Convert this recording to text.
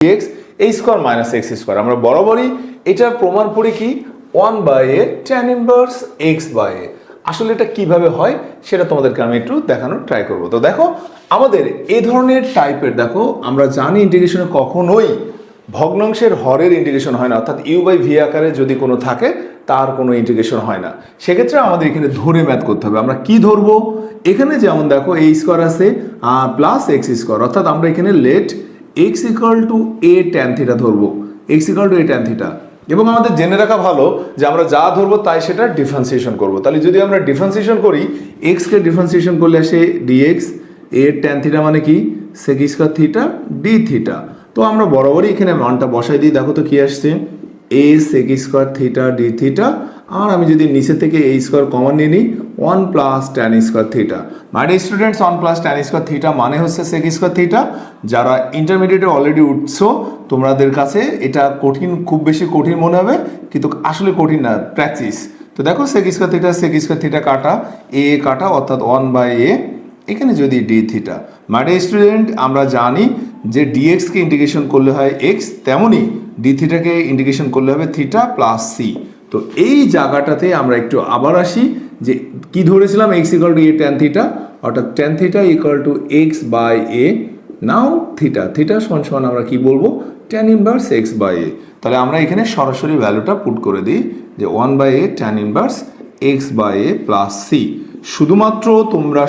X এ square minus x square. আমরা বরাবরই এটার প্রমাণ পড়ি কি 1/a tan ইনভার্স x/a। আসলে এটা কিভাবে হয় সেটা তোমাদেরকে আমি একটু দেখানোর ট্রাই করব। তো দেখো আমাদের এই ধরনের টাইপের, দেখো আমরা জানি ইন্টিগ্রেশনে কখনোই ভগ্নাংশের হরের ইন্টিগ্রেশন হয় না, অর্থাৎ u/v আকারে যদি কোনো থাকে তার কোনো ইন্টিগ্রেশন হয় না। সেক্ষেত্রে আমাদের এখানে ধরে ম্যাথ করতে হবে। আমরা কি ধরবো, এখানে যেমন দেখো a স্কোয়ার আছে প্লাস এক্স স্কোয়ার, অর্থাৎ আমরা এখানে let x equal to a tan theta ধরবো, x equal to a tan theta. এবং আমাদের জেনে রাখা ভালো যে আমরা যা ধরবো তাই সেটা ডিফারেন্সিয়েশন করব। তাহলে যদি আমরা ডিফারেন্সিয়েশন করি, x কে ডিফারেন্সিয়েশন করলে আসে dx, a tan থিটা মানে কি sec square theta d theta. তো আমরা বরাবরই এখানে মানটা বসাই দিই, দেখো তো কি আসছে a sec square theta d theta. আর আমি যদি নিচে থেকে a স্কয়ার কমন নিয়ে নিই 1 plus tan square theta. My dear students, 1 plus tan square theta মানে হচ্ছে sec স্কয়ার থিটা। যারা ইন্টারমিডিয়েটে অলরেডি উঠছো তোমাদের কাছে এটা কঠিন, খুব বেশি কঠিন মনে হবে, কিন্তু আসলে কঠিন না, প্র্যাকটিস। তো দেখো sec স্কয়ার থিটা কাটা a কাটা, অর্থাৎ 1/a, এখানে যদি d theta. My dear student, আমরা জানি যে dx কে ইন্টিগ্রেশন করলে হয় x, তেমনি d থিটাকে ইন্টিগ্রেশন করলে হবে থিটা প্লাস c। তো এই জায়গাটাতে আমরা একটু আবার আসি যে কি ধরেছিলাম, x equal to a tan theta, অর্থাৎ tan theta equal to x/a। Now theta সমান সমান আমরা কি বলবো, tan ইনভার্স x/a। তাহলে আমরা এখানে সরাসরি ভ্যালুটা পুট করে দিই যে 1/a tan inverse x/a plus c। শুধুমাত্র তোমরা